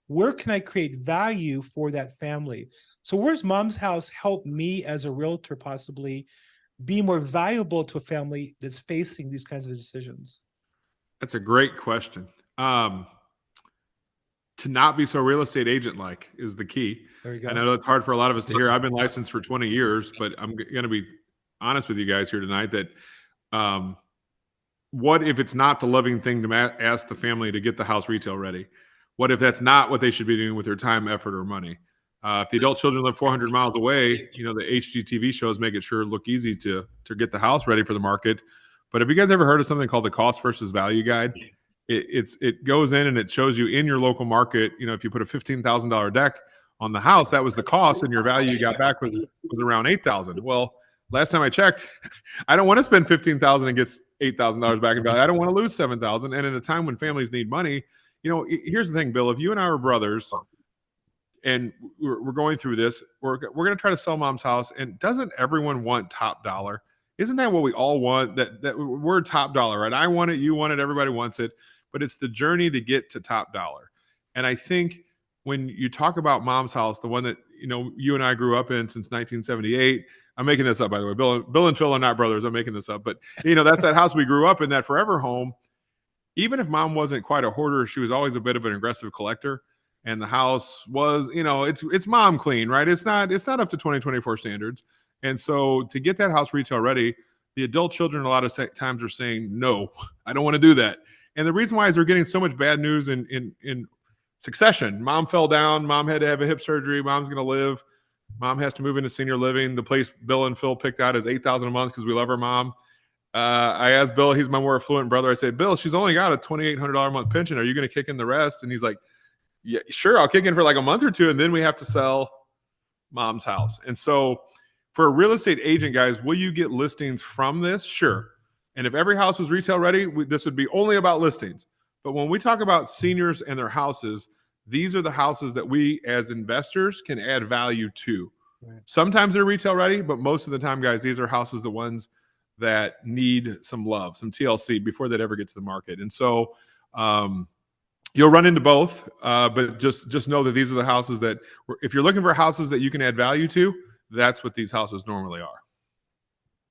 where can I create value for that family? So where's Mom's House help me as a realtor possibly be more valuable to a family that's facing these kinds of decisions? That's a great question. To not be so real estate agent like is the key. There you go. I know it's hard for a lot of us to hear. I've been licensed for 20 years, but I'm going to be honest with you guys here tonight that what if it's not the loving thing to ask the family to get the house retail ready? What if that's not what they should be doing with their time, effort, or money? If the adult children live 400 miles away, you know, the HGTV shows make it sure look easy to get the house ready for the market. But have you guys ever heard of something called the cost versus value guide? It goes in and it shows you in your local market, you know, if you put a $15,000 deck on the house, that was the cost, and your value you got back was around $8,000. Well, last time I checked, I don't want to spend $15,000 and get $8,000 back in value. I don't want to lose $7,000. And in a time when families need money, you know, here's the thing, Bill. If you and I were brothers, and we're going through this, we're going to try to sell Mom's House, and doesn't everyone want top dollar? Isn't that what we all want? That word top dollar, right? I want it, you want it, everybody wants it, but it's the journey to get to top dollar. And I think when you talk about Mom's House, the one that, you know, you and I grew up in since 1978, I'm making this up, by the way. Bill and Phil are not brothers. I'm making this up, but you know, that's that house we grew up in, that forever home. Even if Mom wasn't quite a hoarder, she was always a bit of an aggressive collector. And the house was, you know, it's mom clean, right? It's not up to 2024 standards. And so to get that house retail ready, the adult children a lot of times are saying, no, I don't want to do that. And the reason why is they're getting so much bad news in succession. Mom fell down. Mom had to have a hip surgery. Mom's going to live. Mom has to move into senior living. The place Bill and Phil picked out is $8,000 a month because we love our mom. I asked Bill, he's my more affluent brother. I said, Bill, she's only got a $2,800 a month pension. Are you going to kick in the rest? And he's like, yeah, sure. I'll kick in for like a month or two, and then we have to sell Mom's House. And so for a real estate agent, guys, will you get listings from this? Sure. And if every house was retail ready, this would be only about listings. But when we talk about seniors and their houses, these are the houses that we as investors can add value to. Right. Sometimes they're retail ready, but most of the time, guys, these are houses, the ones that need some love, some TLC before they'd ever get to the market. And so you'll run into both, but just know that these are the houses that, if you're looking for houses that you can add value to, that's what these houses normally are.